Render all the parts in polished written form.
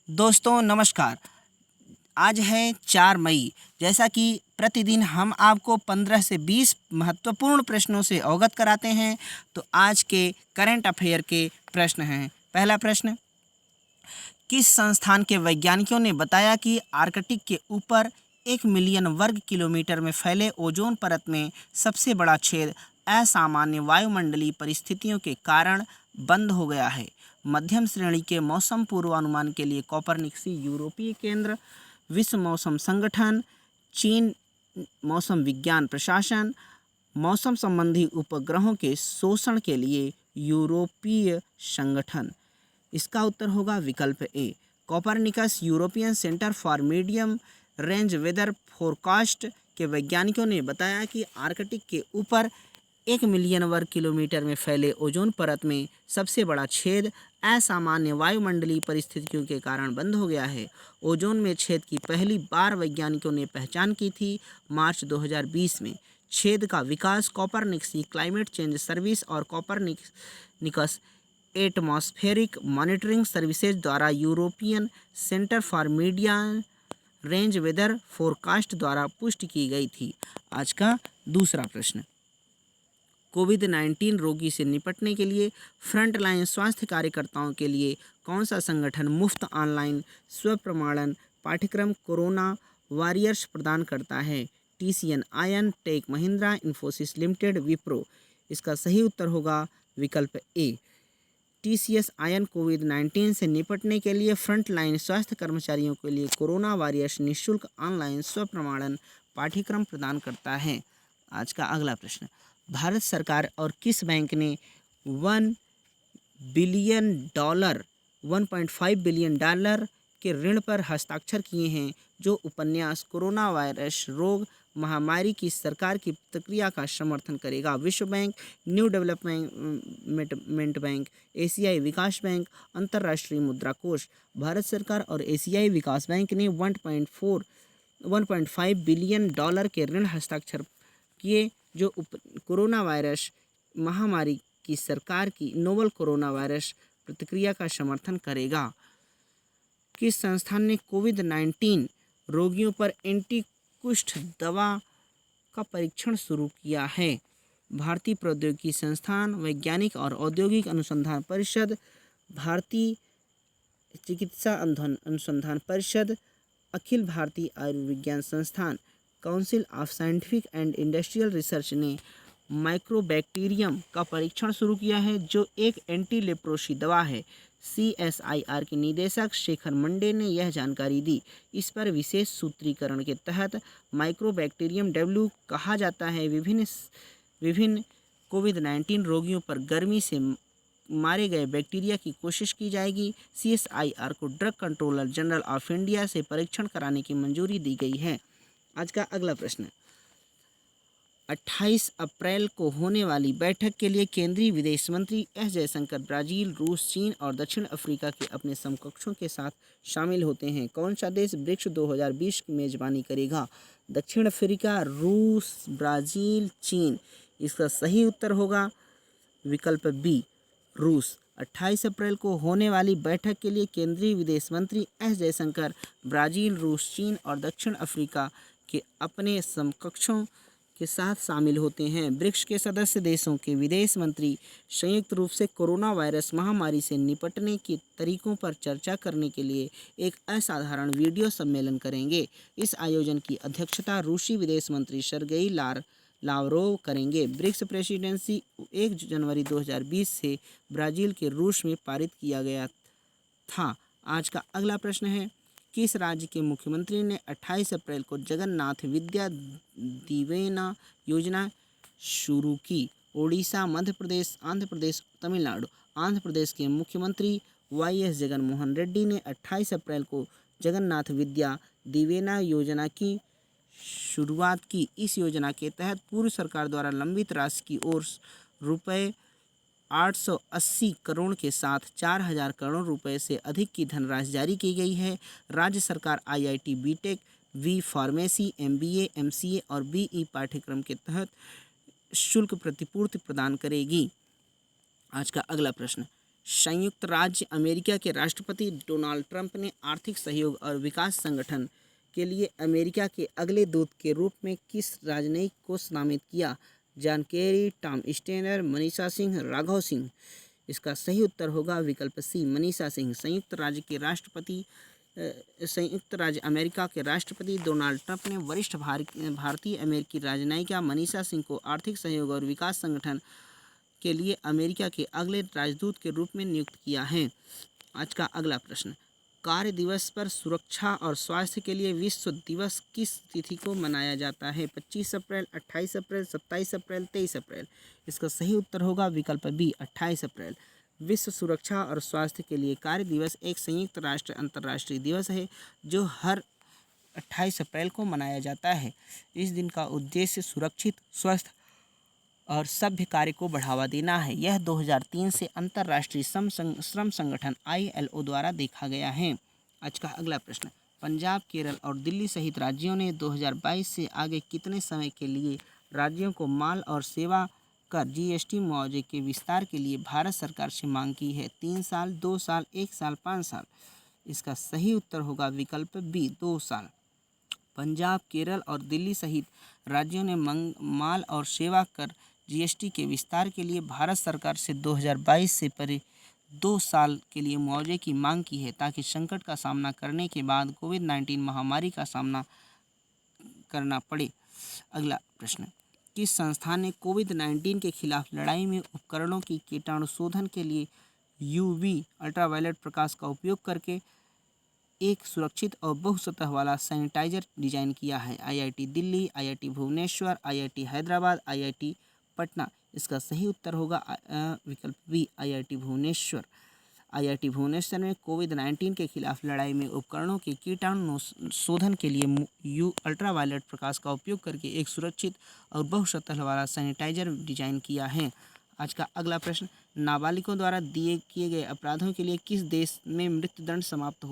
दोस्तों नमस्कार। आज है 4 मई। जैसा कि प्रतिदिन हम आपको 15 से 20 महत्वपूर्ण प्रश्नों से अवगत कराते हैं, तो आज के करंट अफेयर के प्रश्न हैं। पहला प्रश्न, किस संस्थान के वैज्ञानिकों ने बताया कि आर्कटिक के ऊपर 1 मिलियन वर्ग किलोमीटर में फैले ओजोन परत में सबसे बड़ा छेद असामान्य वायुमंडलीय परिस्थितियों के कारण बंद हो गया है? मध्यम श्रेणी के मौसम पूर्वानुमान के लिए कोपरनिकसी यूरोपीय केंद्र, विश्व मौसम संगठन, चीन मौसम विज्ञान प्रशासन, मौसम संबंधी उपग्रहों के शोषण के लिए यूरोपीय संगठन। इसका उत्तर होगा विकल्प A. Copernicus European centre for medium range weather forecast के वैज्ञानिकों ने बताया कि आर्कटिक के ऊपर 1 मिलियन वर्ग किलोमीटर में फैले ओजोन परत में सबसे बड़ा छेद असामान्य वायुमंडलीय परिस्थितियों के कारण बंद हो गया है। ओजोन में छेद की पहली बार वैज्ञानिकों ने पहचान की थी मार्च 2020 में। छेद का विकास कोपरनिकसी क्लाइमेट चेंज सर्विस और कोपरनिकस एटमॉस्फेरिक मॉनिटरिंग सर्विसेज द्वारा European centre for medium range weather forecast द्वारा पुष्टि की गई थी। आज का दूसरा प्रश्न, कोविड-19 रोगी से निपटने के लिए फ्रंटलाइन स्वास्थ्य कार्यकर्ताओं के लिए कौन सा संगठन मुफ्त ऑनलाइन स्वप्रमाणन पाठ्यक्रम कोरोना वॉरियर्स प्रदान करता है? TCS iON, Tech Mahindra, Infosys limited, Wipro. इसका सही उत्तर होगा विकल्प ए। टीसीएस आयन कोविड-19 से निपटने के लिए फ्रंटलाइन स्वास्थ्य कर्मचारियों के लिए कोरोना वॉरियर्स निःशुल्क ऑनलाइन स्वप्रमाणन पाठ्यक्रम प्रदान करता है। आज का अगला प्रश्न, भारत सरकार और किस बैंक ने 1 बिलियन डॉलर 1.5 बिलियन डॉलर के ऋण पर हस्ताक्षर किए हैं, जो उपन्यास कोरोना वायरस रोग महामारी की सरकार की प्रतिक्रिया का समर्थन करेगा? विश्व बैंक, न्यू डेवलपमेंट बैंक, एशियाई विकास बैंक, अंतर्राष्ट्रीय मुद्रा कोष। भारत सरकार और एशियाई विकास बैंक ने 1.5 बिलियन डॉलर के ऋण हस्ताक्षर किए, जो कोरोना वायरस महामारी की सरकार की नोवल कोरोना वायरस प्रतिक्रिया का समर्थन करेगा? किस संस्थान ने कोविड-19 रोगियों पर एंटी कुष्ठ दवा का परीक्षण शुरू किया है? भारतीय प्रौद्योगिकी संस्थान, वैज्ञानिक और औद्योगिक अनुसंधान परिषद, भारतीय चिकित्सा अनुसंधान परिषद, अखिल भारतीय आयुर्विज्ञान संस्थान। Council of scientific and industrial research ने माइक्रोबैक्टीरियम का परीक्षण शुरू किया है, जो एक एंटी लेप्रोसी दवा है। सीएसआईआर के निदेशक शेखर मंडे ने यह जानकारी दी। इस पर विशेष सूत्रीकरण के तहत माइक्रोबैक्टीरियम डब्ल्यू कहा जाता है। विभिन्न कोविड-19 रोगियों पर गर्मी से मारे गए बैक्टीरिया की कोशिश की जाएगी। सीएसआईआर को drug controller general of India से परीक्षण कराने की मंजूरी दी गई है। आज का अगला प्रश्न, 28 अप्रैल को होने वाली बैठक के लिए केंद्रीय विदेश मंत्री एस जयशंकर ब्राजील, रूस, चीन और दक्षिण अफ्रीका के अपने समकक्षों के साथ शामिल होते हैं। कौन सा देश ब्रिक्स 2020 की मेजबानी करेगा? दक्षिण अफ्रीका, रूस, ब्राजील, चीन। इसका सही उत्तर होगा विकल्प बी, रूस। 28 अप्रैल को होने वाली बैठक के लिए केंद्रीय विदेश मंत्री एस जयशंकर ब्राजील, रूस, चीन और दक्षिण अफ्रीका के अपने समकक्षों के साथ शामिल होते हैं। ब्रिक्स के सदस्य देशों के विदेश मंत्री संयुक्त रूप से कोरोना वायरस महामारी से निपटने के तरीकों पर चर्चा करने के लिए एक असाधारण वीडियो सम्मेलन करेंगे। इस आयोजन की अध्यक्षता रूसी विदेश मंत्री सर्गेई लावरोव करेंगे। ब्रिक्स प्रेसिडेंसी 1 जनवरी 2020 से ब्राज़ील के रूस में पारित किया गया था। आज का अगला प्रश्न है, किस राज्य के मुख्यमंत्री ने 28 अप्रैल को जगन्नाथ विद्या दिवेना योजना शुरू की? ओडिशा, मध्य प्रदेश, आंध्र प्रदेश, तमिलनाडु। आंध्र प्रदेश के मुख्यमंत्री वाईएस जगनमोहन रेड्डी ने 28 अप्रैल को जगन्नाथ विद्या दिवेना योजना की शुरुआत की। इस योजना के तहत पूर्व सरकार द्वारा लंबित राशि की ओर रुपये 880 करोड़ के साथ 4000 करोड़ रुपए से अधिक की धनराशि जारी की गई है। राज्य सरकार IIT, BTech, B pharmacy, MBA, MCA और बीई पाठ्यक्रम के तहत शुल्क प्रतिपूर्ति प्रदान करेगी। आज का अगला प्रश्न, संयुक्त राज्य अमेरिका के राष्ट्रपति डोनाल्ड ट्रंप ने आर्थिक सहयोग और विकास संगठन के लिए अमेरिका के अगले दूत के रूप में किस राजनयिक को नामित किया? John Kerry, Tom Steiner, Manisha Singh, Raghav Singh. इसका सही उत्तर होगा विकल्प सी, मनीषा सिंह। संयुक्त राज्य अमेरिका के राष्ट्रपति डोनाल्ड ट्रंप ने वरिष्ठ भारतीय अमेरिकी राजनयिका मनीषा सिंह को आर्थिक सहयोग और विकास संगठन के लिए अमेरिका के अगले राजदूत के रूप में नियुक्त किया है। आज का अगला प्रश्न, कार्य दिवस पर सुरक्षा और स्वास्थ्य के लिए विश्व दिवस किस तिथि को मनाया जाता है? 25 अप्रैल, 28 अप्रैल, 27 अप्रैल, 23 अप्रैल। इसका सही उत्तर होगा विकल्प बी, 28 अप्रैल। विश्व सुरक्षा और स्वास्थ्य के लिए कार्य दिवस एक संयुक्त राष्ट्र अंतर्राष्ट्रीय दिवस है जो हर 28 अप्रैल को मनाया जाता है। इस दिन का उद्देश्य सुरक्षित, स्वस्थ और सभ्य कार्य को बढ़ावा देना है। यह 2003 से अंतर्राष्ट्रीय श्रम संगठन ILO द्वारा देखा गया है। आज का अगला प्रश्न, पंजाब, केरल और दिल्ली सहित राज्यों ने 2022 से आगे कितने समय के लिए राज्यों को माल और सेवा कर GST मुआवजे के विस्तार के लिए भारत सरकार से मांग की है? 3 साल, 2 साल, 1 साल, 5 साल। इसका सही उत्तर होगा विकल्प बी, 2 साल। पंजाब, केरल और दिल्ली सहित राज्यों ने माल और सेवा कर GST के विस्तार के लिए भारत सरकार से 2022 से परे 2 साल के लिए मुआवजे की मांग की है ताकि संकट का सामना करने के बाद कोविड-19 महामारी का सामना करना पड़े। अगला प्रश्न, किस संस्थान ने कोविड-19 के खिलाफ लड़ाई में उपकरणों की कीटाणु शोधन के लिए UV अल्ट्रावायलेट प्रकाश का उपयोग करके एक सुरक्षित और बहुसतह वाला सैनिटाइजर डिजाइन किया है? IIT Delhi, IIT Bhubaneswar, IIT Hyderabad, IIT Patna. इसका सही उत्तर होगा विकल्प B, IIT Bhubaneswar. IIT Bhubaneswar में कोविड-19 के खिलाफ लड़ाई में उपकरणों के कीटाणु शोधन के लिए U अल्ट्रावायलेट प्रकाश का उपयोग करके एक सुरक्षित और बहुसतह वाला सैनिटाइजर डिजाइन किया है। आज का अगला प्रश्न, नाबालिगों द्वारा किए गए अपराधों के लिए किस देश में मृत्युदंड समाप्त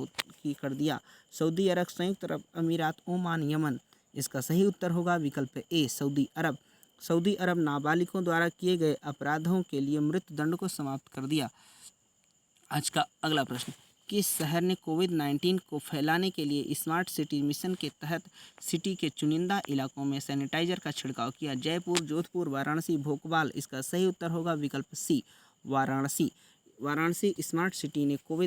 कर दिया? सऊदी अरब, संयुक्त अरब अमीरात, ओमान, यमन। इसका सही उत्तर होगा विकल्प ए, सऊदी अरब। सऊदी अरब नाबालिगों द्वारा किए गए अपराधों के लिए मृत्युदंड को समाप्त कर दिया। आज का अगला प्रश्न, किस शहर ने कोविड-19 को फैलाने के लिए स्मार्ट सिटी मिशन के तहत सिटी के चुनिंदा इलाकों में सैनिटाइजर का छिड़काव किया? जयपुर, जोधपुर, वाराणसी, भोपाल। इसका सही उत्तर होगा विकल्प सी, वाराणसी। वाराणसी स्मार्ट सिटी ने कोविड